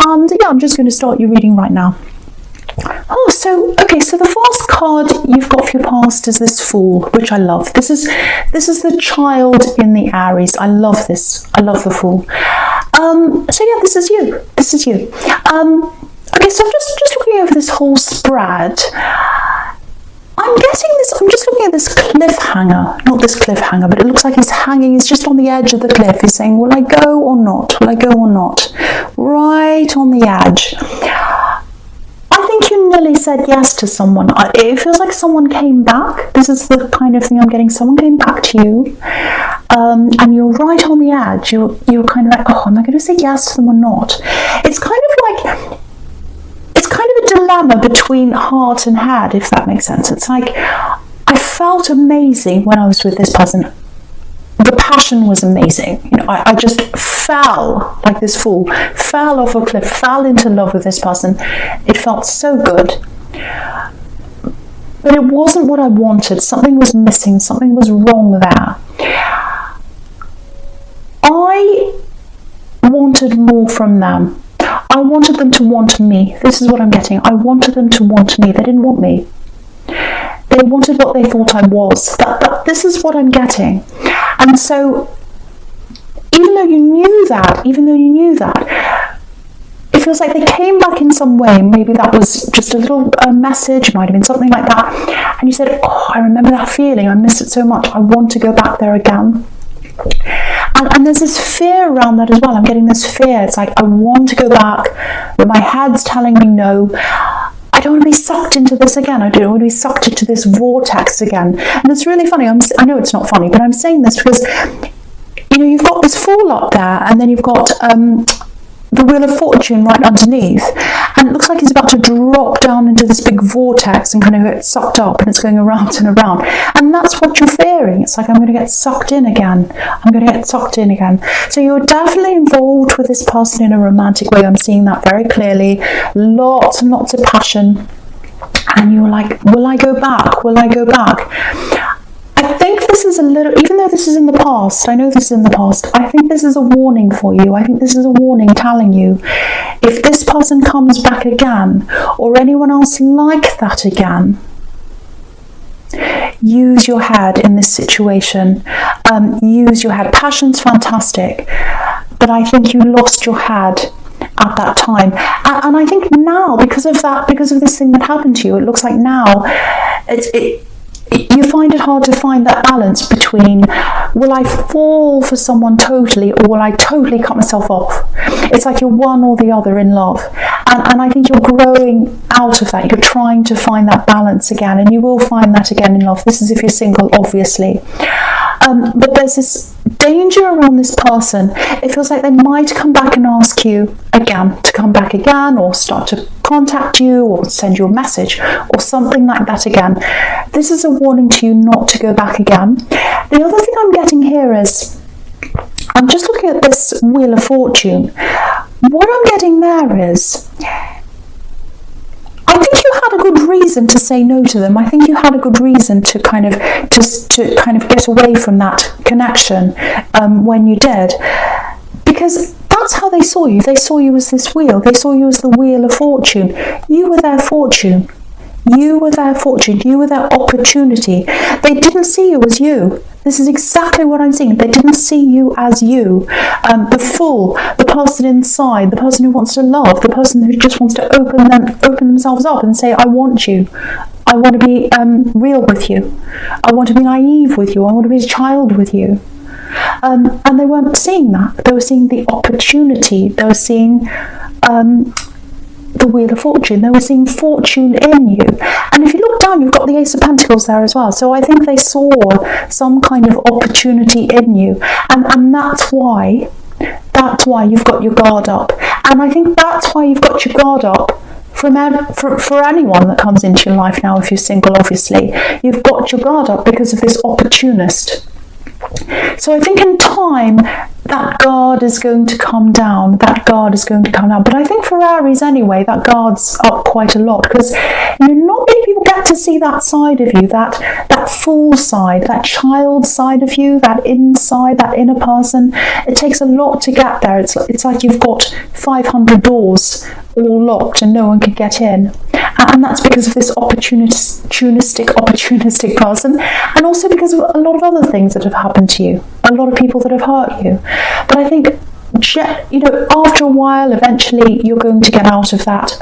And yeah, I'm just going to start your reading right now. Oh, so the first card you've got for your past is this Fool, which I love. This is the child in the Aries. I love this. I love the Fool. So yeah, this is you. This is you. Okay, so I'm just looking over this whole spread. I'm getting this, I'm just looking at this cliffhanger, not this cliffhanger, but it looks like he's hanging, he's just on the edge of the cliff. He's saying, will I go or not? Will I go or not? Right on the edge. I think you nearly said yes to someone. It feels like someone came back. This is the kind of thing I'm getting. Someone came back to you, and you're right on the edge. You're kind of like, oh, am I going to say yes to them or not? It's kind of a dilemma between heart and head, if that makes sense. It's like, I felt amazing when I was with this person. The passion was amazing. You know, I just fell like this fool, fell off a cliff, fell into love with this person. It felt so good. But it wasn't what I wanted. Something was missing. Something was wrong there. I wanted more from them. I wanted them to want me. This is what I'm getting. I wanted them to want me. They didn't want me. They wanted what they thought I was. This is what I'm getting. And so, even though you knew that, it feels like they came back in some way. Maybe that was just a little message, might have been something like that. And you said, oh, I remember that feeling. I missed it so much. I want to go back there again. And there's this fear around that as well. I'm getting this fear. It's like, I want to go back, but my head's telling me no. I don't want to be sucked into this again. I don't want to be sucked into this vortex again. And it's really funny. I know it's not funny, but I'm saying this because, you know, you've got this Fool up there, and then you've got the Wheel of Fortune right underneath, and it looks like he's about to drop down into this big vortex and kind of get sucked up, and it's going around and around. And that's what you're fearing. It's like, I'm going to get sucked in again. I'm going to get sucked in again. So you're definitely involved with this person in a romantic way. I'm seeing that very clearly. Lots and lots of passion. And you're like, will I go back? Will I go back? I think this is a little, even though this is in the past, I know this is in the past, I think this is a warning for you. I think this is a warning telling you, if this person comes back again, or anyone else like that again, use your head in this situation. Use your head. Passion's fantastic, but I think you lost your head at that time. And I think now, because of that, because of this thing that happened to you, it looks like now you find it hard to find that balance between, will I fall for someone totally, or will I totally cut myself off? It's like you're one or the other in love. And I think you're growing out of that. You're trying to find that balance again, and you will find that again in love. This is if you're single, obviously. But there's this danger around this person. It feels like they might come back and ask you again to come back again, or start to contact you, or send you a message, or something like that again. This is a warning to you not to go back again. The other thing I'm getting here is, I'm just looking at this Wheel of Fortune. What I'm getting there is, I think you had a good reason to say no to them. I think you had a good reason to kind of get away from that connection when you did, because that's how they saw you. They saw you as this wheel. They saw you as the Wheel of Fortune. You were their fortune. You were their fortune. You were their opportunity. They didn't see you as you. This is exactly what I'm seeing. They didn't see you as you. The Fool, the person inside, the person who wants to love, the person who just wants to open themselves up and say, I want you. I want to be real with you. I want to be naive with you. I want to be a child with you. And they weren't seeing that. They were seeing the opportunity. They were seeing the Wheel of Fortune. They were seeing fortune in you. And if you look down, you've got the Ace of Pentacles there as well. So I think they saw some kind of opportunity in you. And that's why you've got your guard up. And I think that's why you've got your guard up for anyone that comes into your life now, if you're single, obviously. You've got your guard up because of this opportunist. So I think in time, that guard is going to come down. But I think for Aries anyway, that guard's up quite a lot, because not many people get to see that side of you, that full side, that child side of you, that inside, that inner person. It takes a lot to get there. It's like you've got 500 doors all locked and no one can get in. And that's because of this opportunistic person, and also because of a lot of other things that have happened to you, a lot of people that have hurt you. But I think, after a while, eventually you're going to get out of that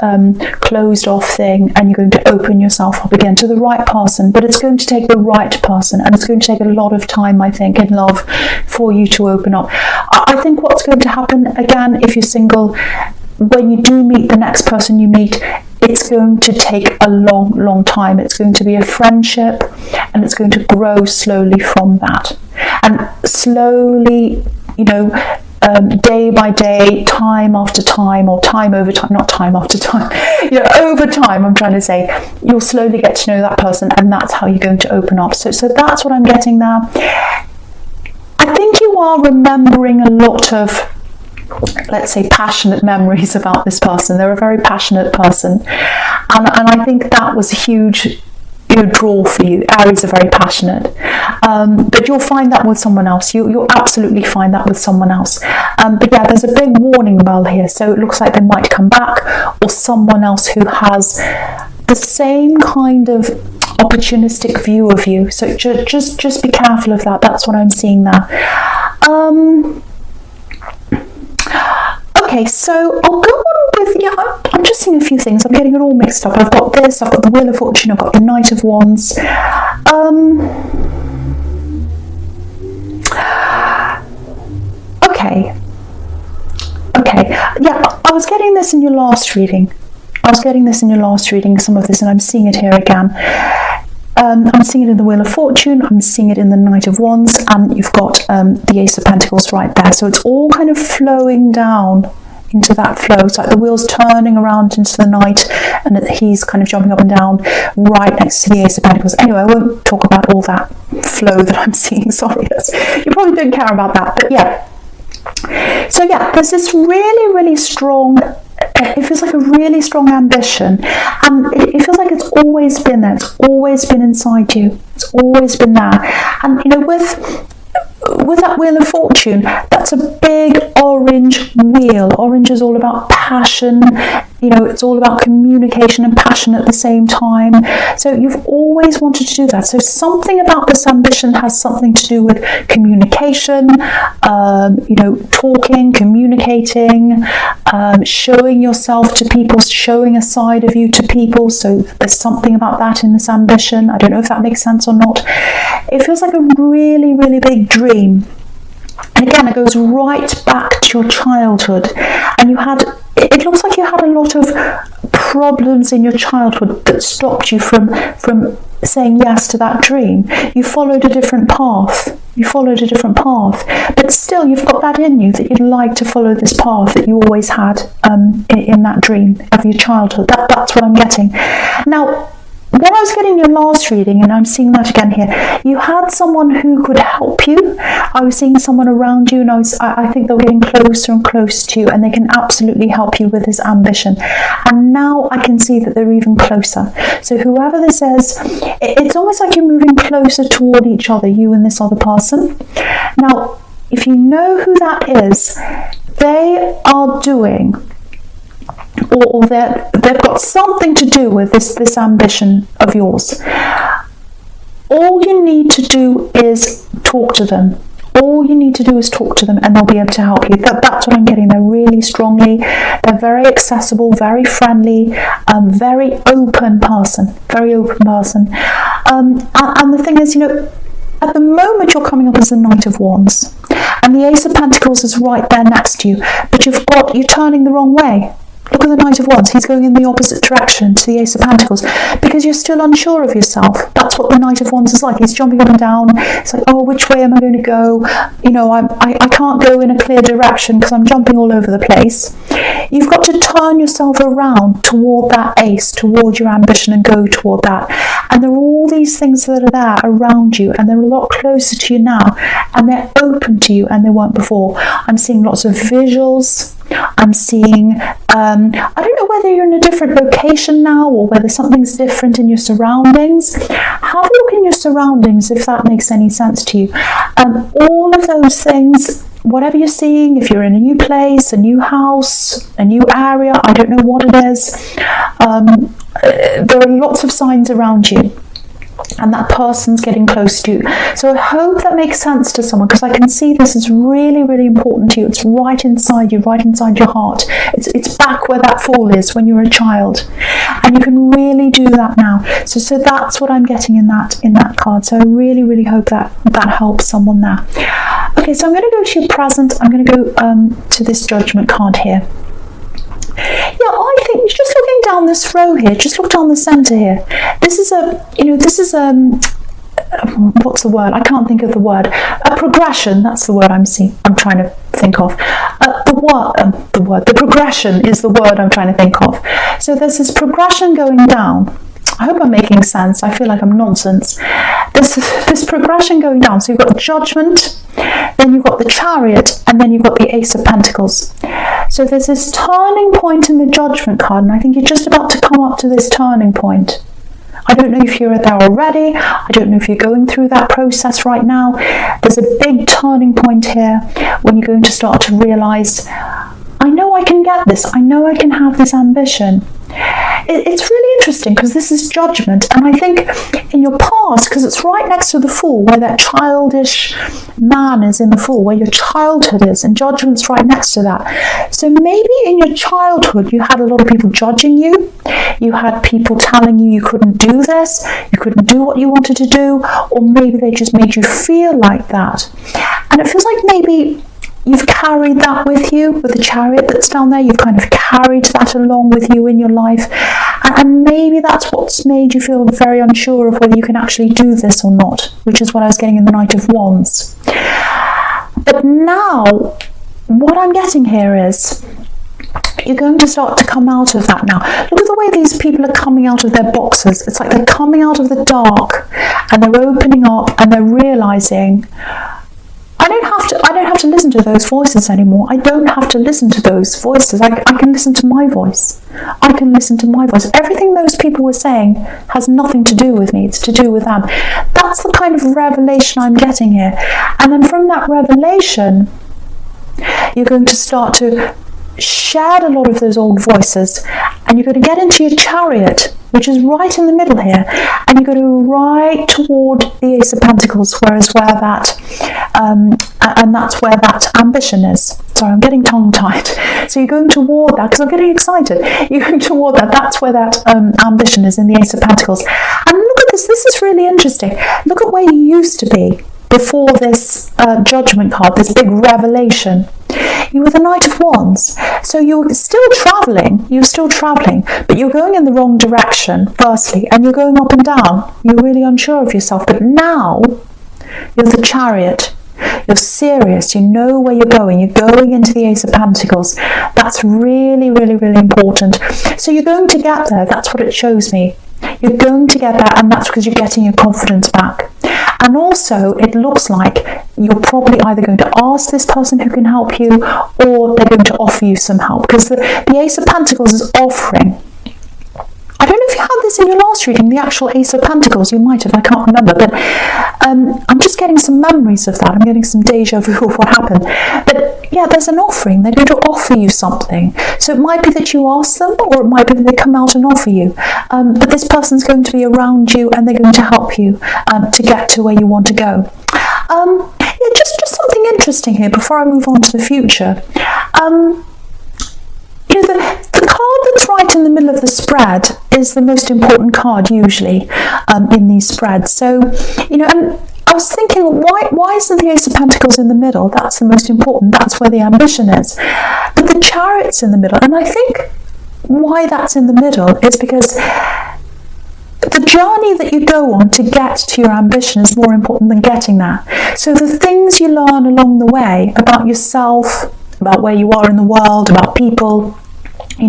closed off thing, and you're going to open yourself up again to the right person. But it's going to take the right person, and it's going to take a lot of time, I think, in love for you to open up. I think what's going to happen, again, if you're single, when you do meet the next person you meet, it's going to take a long time. It's going to be a friendship, and it's going to grow slowly from that. And slowly, day by day, time after time, or time over time, not time after time, over time, I'm trying to say, you'll slowly get to know that person, and that's how you're going to open up. So that's what I'm getting there. I think you are remembering a lot of, let's say, passionate memories about this person. They're a very passionate person, and I think that was a huge draw for you. Aries are very passionate, but you'll find that with someone else. You'll absolutely find that with someone else. But yeah, there's a big warning bell here, so it looks like they might come back, or someone else who has the same kind of opportunistic view of you. So just be careful of that. That's what I'm seeing there. Okay, so I'll go on with, I'm just seeing a few things. I'm getting it all mixed up. I've got this, I've got the Wheel of Fortune, I've got the Knight of Wands. Okay. Yeah, I was getting this in your last reading. Some of this, and I'm seeing it here again. I'm seeing it in the Wheel of Fortune, I'm seeing it in the Knight of Wands, and you've got the Ace of Pentacles right there. So it's all kind of flowing down into that flow. It's like the wheel's turning around into the Knight, and he's kind of jumping up and down right next to the Ace of Pentacles. Anyway, I won't talk about all that flow that I'm seeing. Sorry, you probably don't care about that, but yeah. So yeah, there's this really strong, it feels like a really strong ambition, and it feels like it's always been there. It's always been inside you. It's always been there. And with that Wheel of Fortune, that's a big orange wheel. Orange is all about passion. It's all about communication and passion at the same time. So you've always wanted to do that. So something about this ambition has something to do with communication, talking, communicating, showing yourself to people, showing a side of you to people. So there's something about that in this ambition. I don't know if that makes sense or not. It feels like a really big dream. And again, it goes right back to your childhood. And it looks like you had a lot of problems in your childhood that stopped you from saying yes to that dream. You followed a different path. But still, you've got that in you, that you'd like to follow this path that you always had in that dream of your childhood. That's what I'm getting. Now, when I was getting your last reading, and I'm seeing that again here, you had someone who could help you. I was seeing someone around you, and I think they were getting closer and closer to you, and they can absolutely help you with this ambition. And now I can see that they're even closer. So whoever this is, it's almost like you're moving closer toward each other, you and this other person. Now, if you know who that is, they are doing, or they've got something to do with this ambition of yours. All you need to do is talk to them. And they'll be able to help you. That's what I'm getting. They're really strongly. They're very accessible, very friendly, very open person. And the thing is, at the moment you're coming up as the Knight of Wands, and the Ace of Pentacles is right there next to you, but you're turning the wrong way. Look at the Knight of Wands. He's going in the opposite direction to the Ace of Pentacles, because you're still unsure of yourself. That's what the Knight of Wands is like. He's jumping up and down. It's like, oh, which way am I going to go? I can't go in a clear direction because I'm jumping all over the place. You've got to turn yourself around toward that ace, toward your ambition, and go toward that. And there are all these things that are there around you, and they're a lot closer to you now, and they're open to you, and they weren't before. I'm seeing lots of visuals. I'm seeing, I don't know whether you're in a different location now or whether something's different in your surroundings. Have a look in your surroundings if that makes any sense to you. All of those things, whatever you're seeing, if you're in a new place, a new house, a new area, I don't know what it is, there are lots of signs around you. And that person's getting close to you. So I hope that makes sense to someone, because I can see this is really, really important to you. It's right inside you, right inside your heart. It's back where that fall is when you were a child. And you can really do that now. So that's what I'm getting in that card. So I really, really hope that helps someone there. Okay, so I'm going to go to your present. I'm going to go to this Judgment card here. Yeah, I think just looking down this row here, just look down the centre here. This is what's the word? I can't think of the word. A progression, that's the word I'm trying to think of. The progression is the word I'm trying to think of. So there's this progression going down. I hope I'm making sense. I feel like I'm nonsense. There's this progression going down. So you've got Judgment, then you've got the Chariot, and then you've got the Ace of Pentacles. So there's this turning point in the Judgment card, and I think you're just about to come up to this turning point. I don't know if you're there already. I don't know if you're going through that process right now. There's a big turning point here when you're going to start to realise, I know I can get this. I know I can have this ambition. It's really interesting because this is Judgment, and I think in your past, because it's right next to the Fool, where that childish man is in the Fool, where your childhood is, and Judgment's right next to that. So maybe in your childhood you had a lot of people judging you. You had people telling you couldn't do this, you couldn't do what you wanted to do, or maybe they just made you feel like that. And it feels like maybe you've carried that with you, with the Chariot that's down there. You've kind of carried that along with you in your life. And maybe that's what's made you feel very unsure of whether you can actually do this or not, which is what I was getting in the Knight of Wands. But now, what I'm getting here is, you're going to start to come out of that now. Look at the way these people are coming out of their boxes. It's like they're coming out of the dark, and they're opening up, and they're realising, I don't have to listen to those voices anymore. I don't have to listen to those voices. I can listen to my voice. I can listen to my voice. Everything those people were saying has nothing to do with me. It's to do with them. That's the kind of revelation I'm getting here. And then from that revelation, you're going to start to shed a lot of those old voices, and you're going to get into your Chariot, which is right in the middle here, and you're going to go right toward the Ace of Pentacles, where that and that's where that ambition is. Sorry, I'm getting tongue-tied. So you're going toward that, because I'm getting excited. You're going toward that. That's where that ambition is, in the Ace of Pentacles. And look at this. This is really interesting. Look at where you used to be before this Judgment card, this big revelation. You were the Knight of Wands. So you're still travelling, but you're going in the wrong direction, firstly, and you're going up and down. You're really unsure of yourself. But now, you're the Chariot. You're serious. You know where you're going. You're going into the Ace of Pentacles. That's really, really, really important. So you're going to get there. That's what it shows me. You're going to get there, and that's because you're getting your confidence back. And also, it looks like you're probably either going to ask this person who can help you, or they're going to offer you some help, because the Ace of Pentacles is offering. I don't know if you had this in your last reading, the actual Ace of Pentacles. You might have, I can't remember. But I'm just getting some memories of that. I'm getting some deja vu of what happened. But yeah, there's an offering. They're going to offer you something. So it might be that you ask them, or it might be that they come out and offer you. But this person's going to be around you, and they're going to help you to get to where you want to go. Yeah, just something interesting here before I move on to the future. The card that's right in the middle of the spread is the most important card usually in these spreads. So, and I was thinking, why isn't the Ace of Pentacles in the middle? That's the most important. That's where the ambition is. But the Chariot's in the middle. And I think why that's in the middle is because the journey that you go on to get to your ambition is more important than getting there. So the things you learn along the way about yourself, about where you are in the world, about people,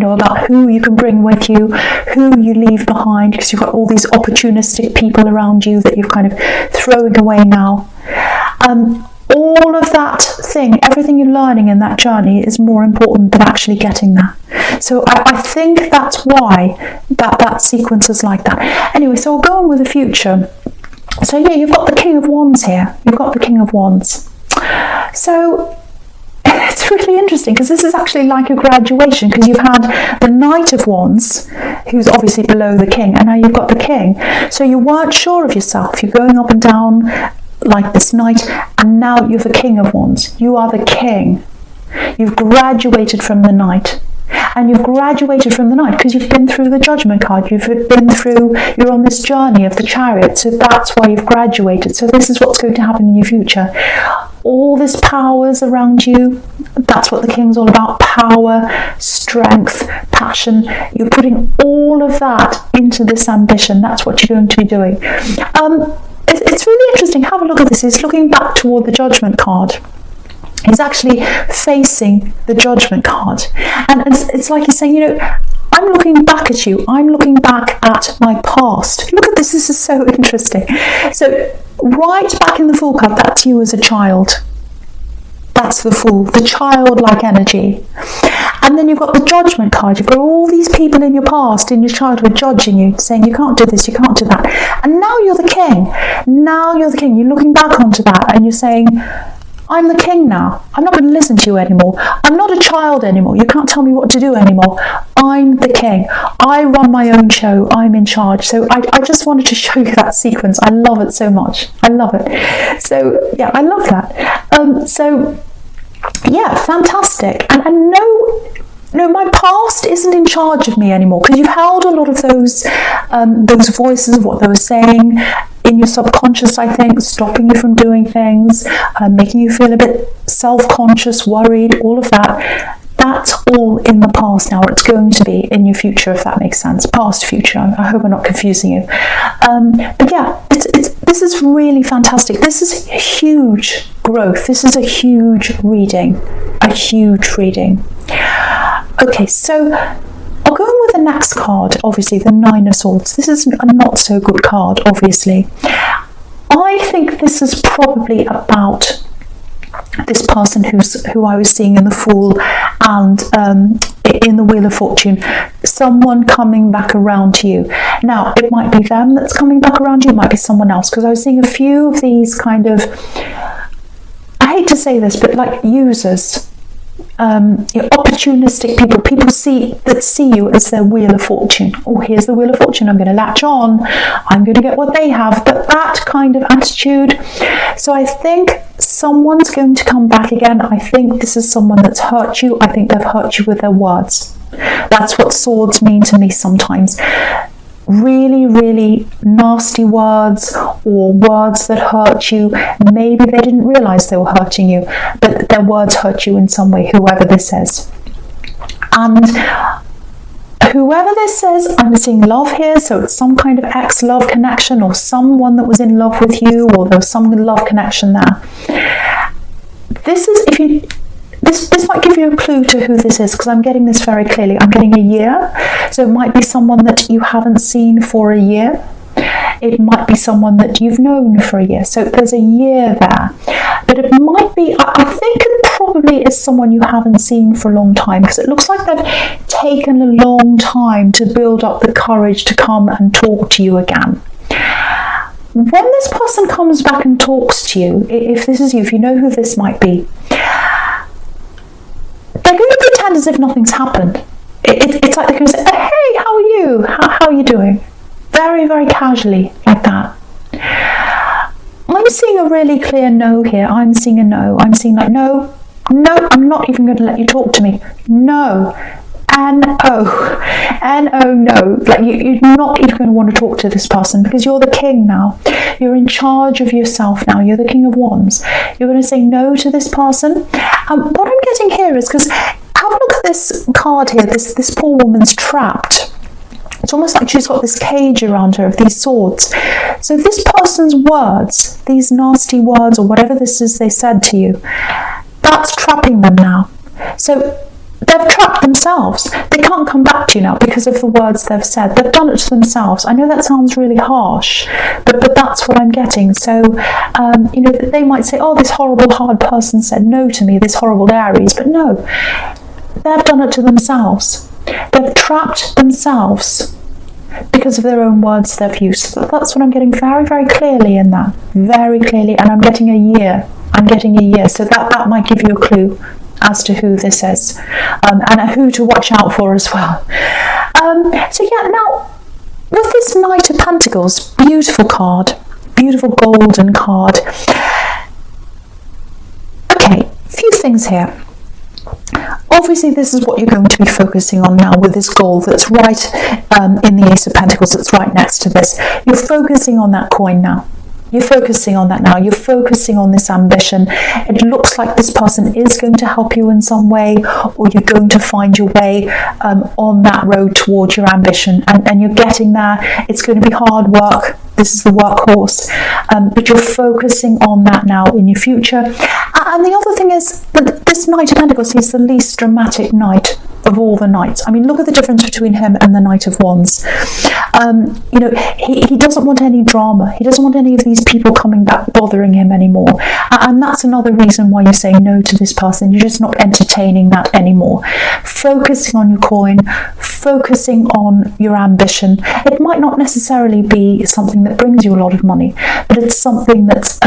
about who you can bring with you, who you leave behind, because you've got all these opportunistic people around you that you're kind of throwing away now. All of that thing, everything you're learning in that journey is more important than actually getting there. So I think that's why that sequence is like that. Anyway, so we'll go on with the future. So yeah, you've got the King of Wands here. You've got the King of Wands. So it's really interesting because this is actually like a graduation, because you've had the Knight of Wands, who's obviously below the King, and now you've got the King. So you weren't sure of yourself. You're going up and down like this Knight, and now you're the King of Wands. You are the King. You've graduated from the Knight. And you've graduated from the Knight because you've been through the Judgment card. You're on this journey of the Chariot. So that's why you've graduated. So this is what's going to happen in your future. All this power's around you. That's what the King's all about. Power, strength, passion. You're putting all of that into this ambition. That's what you're going to be doing. It's really interesting. Have a look at this. He's looking back toward the Judgment card. He's actually facing the Judgment card. And it's like he's saying, I'm looking back at you. I'm looking back at my past. Look at this. This is so interesting. So right back in the Fool card, that's you as a child. That's the Fool, the childlike energy. And then you've got the Judgment card. You've got all these people in your past, in your childhood, judging you, saying you can't do this, you can't do that. And now you're the King. Now you're the King. You're looking back onto that and you're saying, I'm the King now. I'm not going to listen to you anymore. I'm not a child anymore. You can't tell me what to do anymore. I'm the King. I run my own show. I'm in charge. So I just wanted to show you that sequence. I love it so much. I love it. So yeah, I love that. So yeah, fantastic. And no, my past isn't in charge of me anymore, because you've held a lot of those voices of what they were saying in your subconscious, I think, stopping you from doing things, making you feel a bit self-conscious, worried, all of that. That's all in the past now, or it's going to be in your future, if that makes sense. Past, future. I hope I'm not confusing you. But yeah, this is really fantastic. This is huge growth. This is a huge reading. A huge reading. Okay, so I'll go on with the next card, obviously, the Nine of Swords. This is a not so good card, obviously. I think this is probably about this person who I was seeing in the Fool and in the Wheel of Fortune. Someone coming back around to you. Now, it might be them that's coming back around you, it might be someone else, because I was seeing a few of these kind of, I hate to say this, but like users. Opportunistic people see you as their Wheel of Fortune. Oh, here's the Wheel of Fortune, I'm going to latch on, I'm going to get what they have, but that kind of attitude. So I think someone's going to come back again. I think this is someone that's hurt you. I think they've hurt you with their words. That's what swords mean to me sometimes. Really, really nasty words, or words that hurt you. Maybe they didn't realize they were hurting you, but their words hurt you in some way, whoever this is. And whoever this is, I'm seeing love here, so it's some kind of ex-love connection, or someone that was in love with you, or there was some love connection there. This is, this might give you a clue to who this is, because I'm getting this very clearly. I'm getting a year, so it might be someone that you haven't seen for a year. It might be someone that you've known for a year, so there's a year there. But it might be, I think it probably is someone you haven't seen for a long time, because it looks like they've taken a long time to build up the courage to come and talk to you again. When this person comes back and talks to you, if this is you, if you know who this might be, they're going to pretend as if nothing's happened. It's like they're going to say, hey, how are you? How are you doing? Very, very casually, like that. I'm seeing a really clear no here. I'm seeing a no. I'm seeing like, no, I'm not even going to let you talk to me. No. N-O, no. Like you're not even going to want to talk to this person, because you're the King now. You're in charge of yourself now. You're the King of Wands. You're going to say no to this person. What I'm getting here is, because have a look at this card here. This poor woman's trapped. It's almost like she's got this cage around her of these swords. So this person's words, these nasty words, or whatever this is they said to you, that's trapping them now. So they've trapped themselves. They can't come back to you now because of the words they've said. They've done it to themselves. I know that sounds really harsh, but that's what I'm getting. So, they might say, oh, this horrible, hard person said no to me, this horrible Aries. But no, they've done it to themselves. They've trapped themselves because of their own words they've used. So that's what I'm getting very, very clearly in that. Very clearly. And I'm getting a year. So that might give you a clue as to who this is, and who to watch out for as well. Now, with this Knight of Pentacles, beautiful card, beautiful golden card. Okay, a few things here. Obviously, this is what you're going to be focusing on now with this gold that's right in the Ace of Pentacles, that's right next to this. You're focusing on that coin now. You're focusing on that now. You're focusing on this ambition. It looks like this person is going to help you in some way, or you're going to find your way on that road towards your ambition. And you're getting there. It's going to be hard work. This is the workhorse. But you're focusing on that now in your future. And the other thing is that this Knight of Pentacles is the least dramatic knight of all the knights. I mean, look at the difference between him and the Knight of Wands. He doesn't want any drama. He doesn't want any of these people coming back bothering him anymore. And that's another reason why you're saying no to this person. You're just not entertaining that anymore. Focusing on your coin, focusing on your ambition. It might not necessarily be something that brings you a lot of money, but it's something that's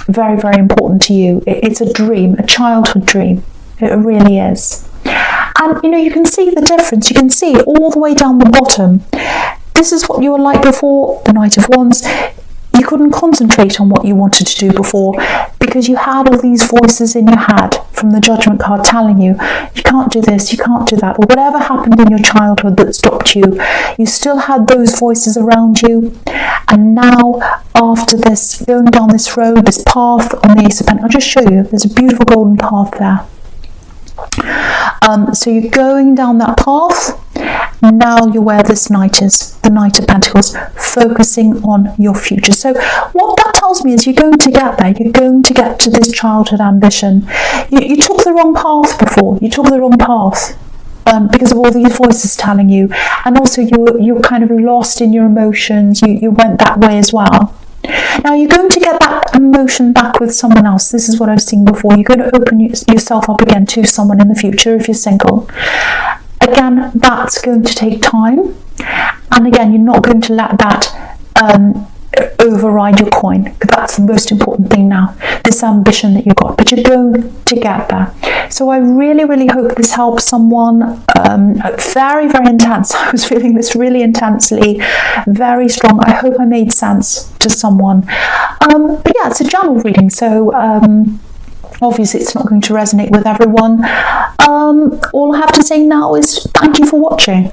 very, very important to you. It's a dream, a childhood dream. It really is. And you can see the difference. You can see all the way down the bottom. This is what you were like before the Knight of Wands. You couldn't concentrate on what you wanted to do before because you had all these voices in your head from the Judgment card telling you, you can't do this, you can't do that, or whatever happened in your childhood that stopped you. You still had those voices around you. And now, after this, going down this road, this path on the Ace of Pentacles, I'll just show you, there's a beautiful golden path there. So you're going down that path. Now you're where this knight is, the Knight of Pentacles, focusing on your future. So what that tells me is you're going to get there. You're going to get to this childhood ambition. You took the wrong path before. You took the wrong path because of all these voices telling you. And also you're kind of lost in your emotions. You went that way as well. Now you're going to get that emotion back with someone else. This is what I've seen before. You're going to open yourself up again to someone in the future if you're single. Again, that's going to take time. And again, you're not going to let that override your coin. That's the most important thing now. This ambition that you've got. But you're going to get there. So I really, really hope this helps someone. Very, very intense. I was feeling this really intensely. Very strong. I hope I made sense to someone. But yeah, it's a general reading. So obviously it's not going to resonate with everyone. All I have to say now is thank you for watching.